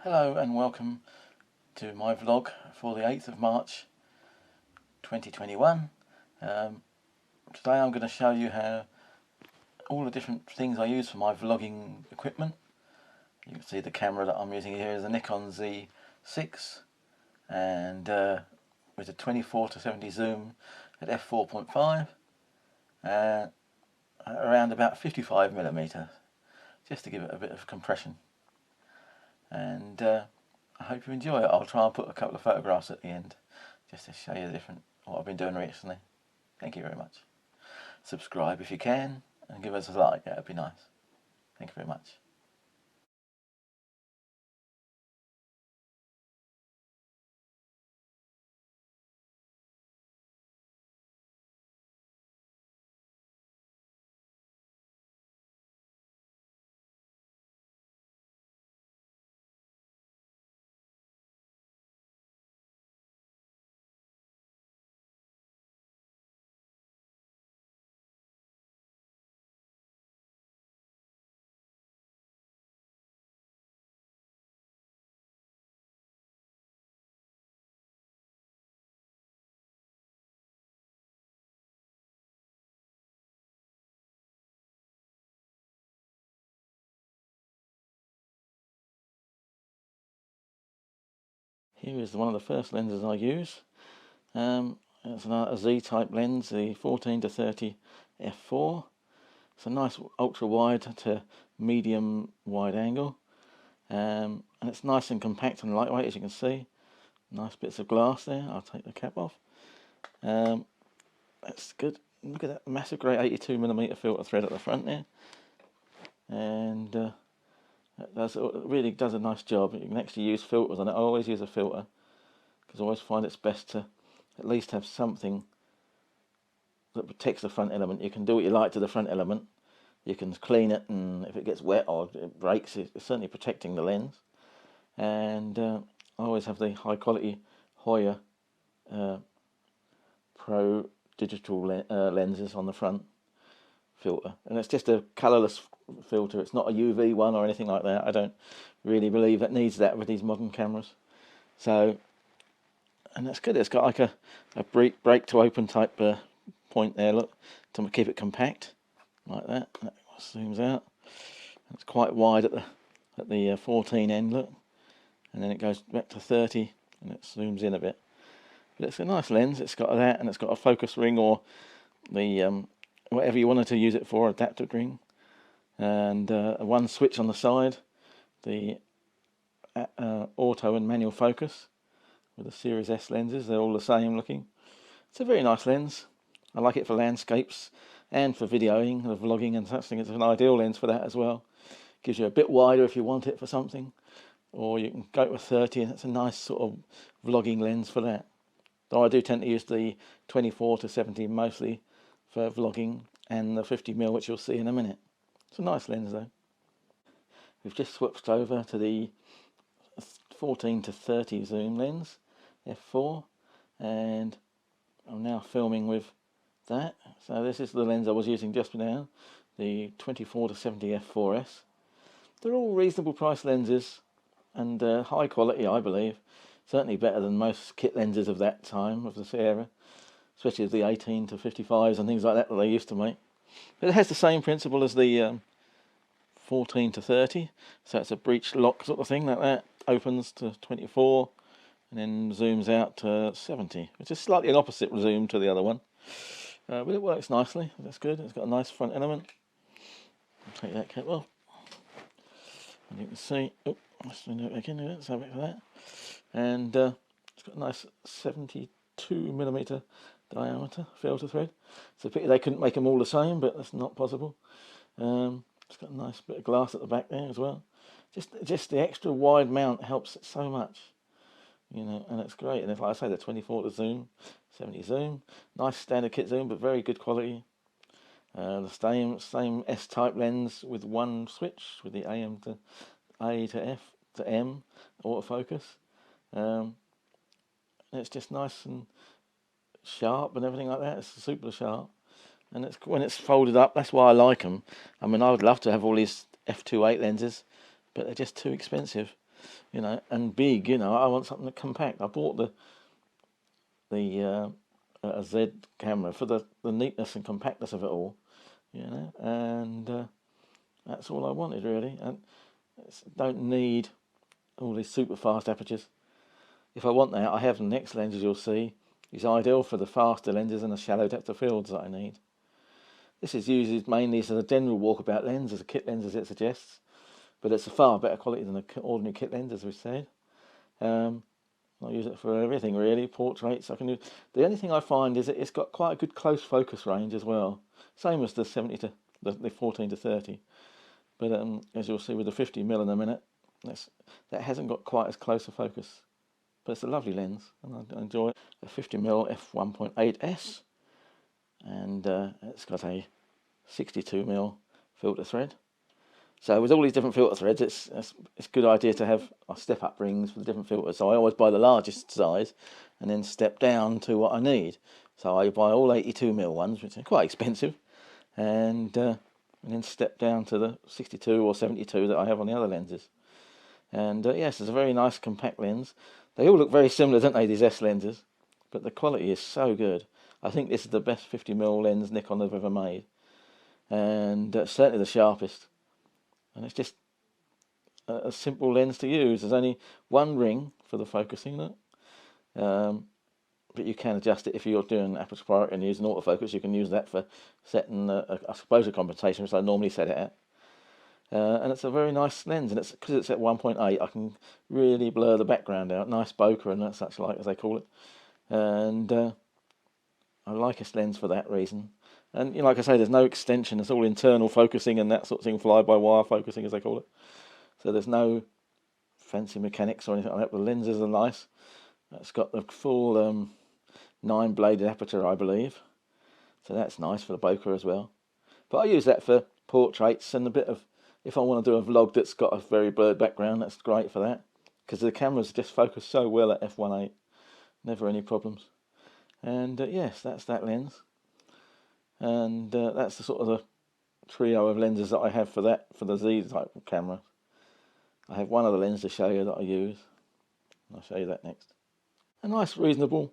Hello and welcome to my vlog for the 8th of March 2021. Today I'm going to show you how all the different things I use for my vlogging equipment. You can see the camera that I'm using here is a Nikon Z6 and with a 24-70 zoom at f4.5 around about 55mm, just to give it a bit of compression. And I hope you enjoy it. I'll try and put a couple of photographs at the end just to show you what I've been doing recently. Thank you very much. Subscribe if you can and give us a like, that would be nice. Thank you very much. Here is one of the first lenses I use. It's a Z-type lens, the 14-30 f4. It's a nice ultra-wide to medium wide angle, and it's nice and compact and lightweight, as you can see. Nice bits of glass there. I'll take the cap off. That's good. Look at that massive great 82mm filter thread at the front there, and it really does a nice job. You can actually use filters on it. I always use a filter because I always find it's best to at least have something that protects the front element. You can do what you like to the front element. You can clean it, and if it gets wet or it breaks, it's certainly protecting the lens. And I always have the high quality Hoya Pro digital lenses on the front filter, and it's just a colourless filter. It's not a UV one or anything like that. I don't really believe it needs that with these modern cameras. So, and that's good. It's got like a break to open type point there, look, to keep it compact like that. That zooms out. It's quite wide at the 14 end, look, and then it goes back to 30 and it zooms in a bit. But it's a nice lens. It's got that, and it's got a focus ring, or the whatever you wanted to use it for, adapter ring, and one switch on the side, the auto and manual focus with the Series S lenses. They're all the same looking. It's a very nice lens. I like it for landscapes and for videoing and vlogging and such things. It's an ideal lens for that as well. Gives you a bit wider if you want it for something, or you can go to a 30, and it's a nice sort of vlogging lens for that. Though I do tend to use the 24-70 mostly for vlogging, and the 50mm, which you'll see in a minute. It's a nice lens though. We've just switched over to the 14-30 zoom lens, f4, and I'm now filming with that. So this is the lens I was using just now, the 24-70 f4s. They're all reasonable price lenses and high quality, I believe. Certainly better than most kit lenses of that time, of this era, especially the 18-55s and things like that they used to make. But it has the same principle as the 14-30, so it's a breech lock sort of thing like that. Opens to 24 and then zooms out to 70, which is slightly an opposite zoom to the other one. But it works nicely. That's good. It's got a nice front element. I'll take that cap off. And you can see, oh, let's do it again. Let's have it for that. And it's got a nice 72mm diameter filter thread. So they couldn't make them all the same, but that's not possible. It's got a nice bit of glass at the back there as well. Just the extra wide mount helps it so much, you know, and it's great. And if, like I say, the 24 to zoom, 70 zoom, nice standard kit zoom, but very good quality. The same S-type lens with one switch, with the AM to A to F to M autofocus. It's just nice and sharp and everything like that. It's super sharp, and when it's folded up, that's why I like them. I mean, I would love to have all these f2.8 lenses, but they're just too expensive. you know, and big. You know, I want something compact. I bought the a Z camera for the neatness and compactness of it all, you know, and that's all I wanted really. And don't need all these super fast apertures. If I want that, I have the next lens, as you'll see, is ideal for the faster lenses and the shallow depth of fields that I need. This is used mainly as a general walkabout lens, as a kit lens as it suggests, but it's a far better quality than an ordinary kit lens, as we said. I use it for everything really, portraits. I can use. The only thing I find is that it's got quite a good close focus range as well, same as the 70 to the 14 to 30. But as you'll see with the 50mm in a minute, that hasn't got quite as close a focus. But it's a lovely lens, and I enjoy it. A 50mm f1.8s, and it's got a 62mm filter thread. So with all these different filter threads, it's a good idea to have step-up rings for the different filters. So I always buy the largest size, and then step down to what I need. So I buy all 82mm ones, which are quite expensive, and then step down to the 62 or 72 that I have on the other lenses. And yes, it's a very nice compact lens. They all look very similar, don't they, these S lenses? But the quality is so good. I think this is the best 50mm lens Nikon have ever made. And certainly the sharpest. And it's just a simple lens to use. There's only one ring for the focusing, but you can adjust it if you're doing aperture priority and using autofocus. You can use that for setting a exposure compensation, which I normally set it at. And it's a very nice lens, and because it's at 1.8, I can really blur the background out. Nice bokeh and such like, as they call it. And I like this lens for that reason. And you know, like I say, there's no extension. It's all internal focusing and that sort of thing, fly-by-wire focusing, as they call it. So there's no fancy mechanics or anything like that. The lenses are nice. It's got the full 9-bladed aperture, I believe. So that's nice for the bokeh as well. But I use that for portraits and a bit of, if I want to do a vlog that's got a very blurred background, that's great for that. Because the cameras just focus so well at f1.8. Never any problems. And yes, that's that lens. And that's the sort of the trio of lenses that I have for the Z type of camera. I have one other lens to show you that I use. I'll show you that next. A nice, reasonable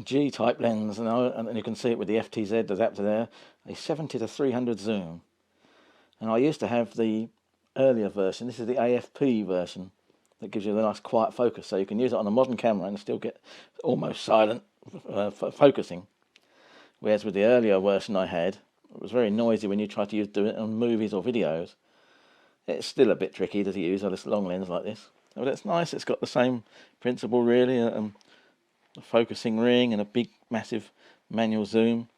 G type lens, and you can see it with the FTZ adapter there. A 70 to 300 zoom. And I used to have the earlier version. This is the AFP version that gives you the nice quiet focus, so you can use it on a modern camera and still get almost silent focusing. Whereas with the earlier version I had, it was very noisy when you tried to do it on movies or videos. It's still a bit tricky to use on this long lens like this. But it's nice, it's got the same principle really, a focusing ring and a big massive manual zoom.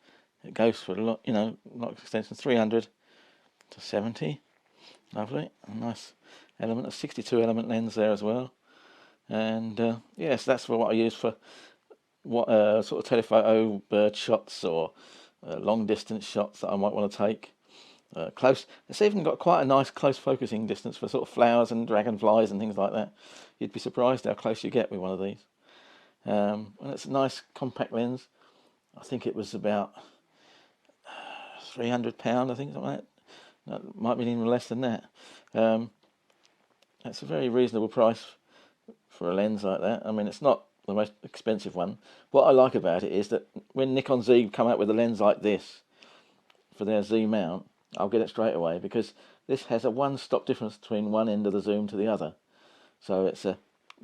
It goes for a lot, you know, lot of extensions, 300 to 70. Lovely, a nice element, a 62 element lens there as well. And yes, that's for what I use for what sort of telephoto bird shots or long distance shots that I might want to take. Close, it's even got quite a nice close focusing distance for sort of flowers and dragonflies and things like that. You'd be surprised how close you get with one of these. And it's a nice compact lens. I think it was about £300, I think, something like that. No, it might be even less than that. That's a very reasonable price for a lens like that. I mean, it's not the most expensive one. What I like about it is that when Nikon Z come out with a lens like this for their Z mount, I'll get it straight away, because this has a one-stop difference between one end of the zoom to the other. So it's the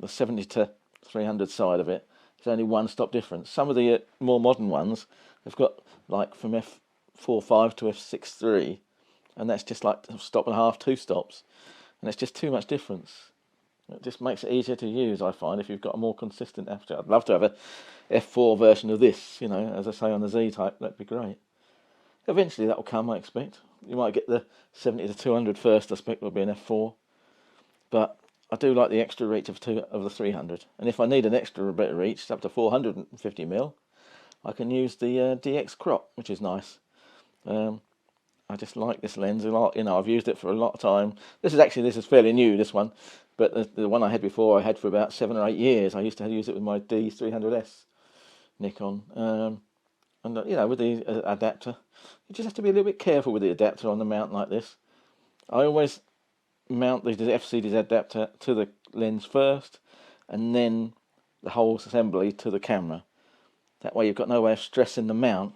70 to 300 side of it. It's only one-stop difference. Some of the more modern ones have got like from f4.5 to f6.3, and that's just like a stop and a half, 2 stops, and it's just too much difference. It just makes it easier to use, I find, if you've got a more consistent aperture. I'd love to have a f4 version of this, you know, as I say on the Z type. That'd be great. Eventually that will come, I expect. You might get the 70 to 200 first, I expect will be an f4. But I do like the extra reach of the 300. And if I need an extra bit of reach, up to 450mm, I can use the DX crop, which is nice. I just like this lens a lot. You know, I've used it for a lot of time. This is fairly new, this one. But the one I had before, I had for about 7 or 8 years. I used to use it with my D300S Nikon. And you know, with the adapter, you just have to be a little bit careful with the adapter on the mount like this. I always mount the FCD adapter to the lens first, and then the whole assembly to the camera. That way you've got no way of stressing the mount.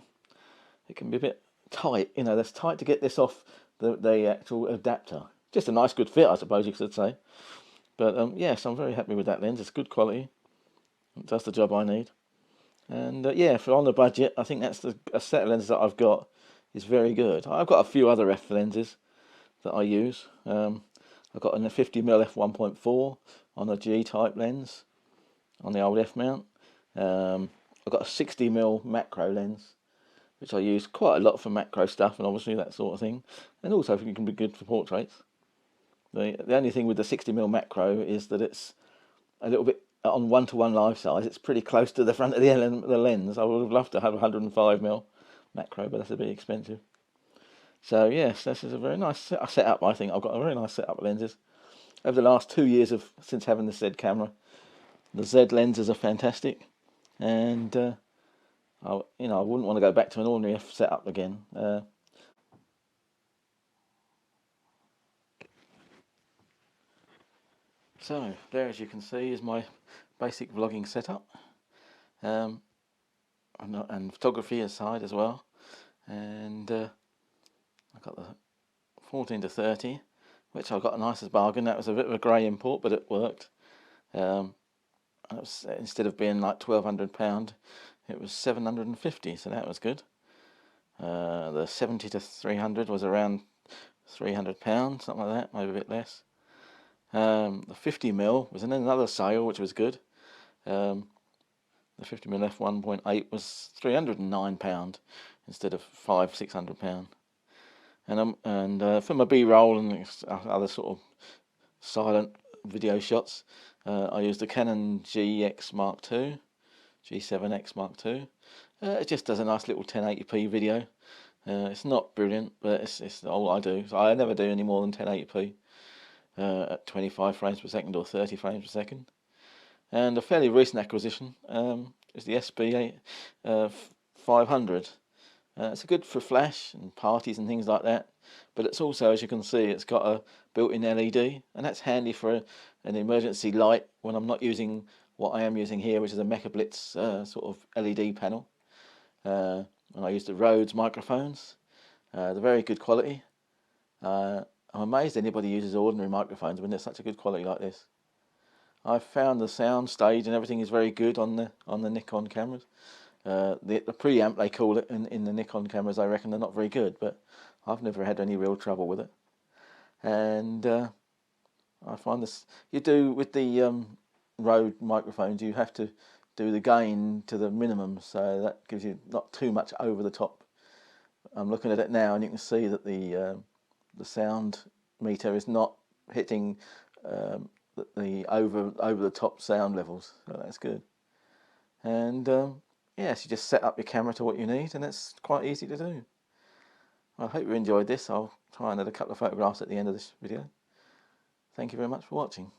It can be a bit tight, you know, that's tight to get this off the actual adapter. Just a nice good fit, I suppose you could say. But yes, I'm very happy with that lens. It's good quality. It does the job I need. And yeah, for on the budget, I think that's a set of lenses that I've got is very good. I've got a few other f lenses that I use. I've got a 50mm f1.4 on a G-type lens on the old f mount. I've got a 60mm macro lens, which I use quite a lot for macro stuff and obviously that sort of thing, and also it can be good for portraits. The only thing with the 60mm macro is that it's a little bit on 1:1 life size. It's pretty close to the front of the lens. I would have loved to have 105mm macro, but that's a bit expensive. So yes, this is a very nice setup. I think I've got a very nice setup of lenses. Over the last 2 years since having the Z camera, the Z lenses are fantastic, and I wouldn't want to go back to an ordinary F setup again. So there, as you can see, is my basic vlogging setup, and photography aside as well. And I got the 14-30, which I got a nice bargain. That was a bit of a grey import, but it worked. It was, instead of being like £1,200, it was £750, so that was good. The 70-300 was around £300, something like that, maybe a bit less. The 50mm was in another sale, which was good. The 50mm f1.8 was £309 instead of £500-600. And for my B-roll and other sort of silent video shots, I used the Canon GX Mark II, G7X Mark II. It just does a nice little 1080p video. It's not brilliant, but it's all I do. So I never do any more than 1080p at 25 frames per second or 30 frames per second. And a fairly recent acquisition is the SB 500. It's good for flash and parties and things like that, but it's also, as you can see, it's got a built-in LED, and that's handy for an emergency light when I'm not using what I am using here, which is a Mecha Blitz sort of LED panel. And I use the Rhodes microphones. They're very good quality. I'm amazed anybody uses ordinary microphones when they're such a good quality like this. I've found the sound stage and everything is very good on the Nikon cameras. The preamp, they call it, in the Nikon cameras, I reckon they're not very good, but I've never had any real trouble with it. And I find this, you do with the Rode microphones, you have to do the gain to the minimum, so that gives you not too much over the top. I'm looking at it now, and you can see that the sound meter is not hitting the over the top sound levels, so that's good. And yes, you just set up your camera to what you need, and it's quite easy to do. I hope you enjoyed this. I'll try and add a couple of photographs at the end of this video. Thank you very much for watching.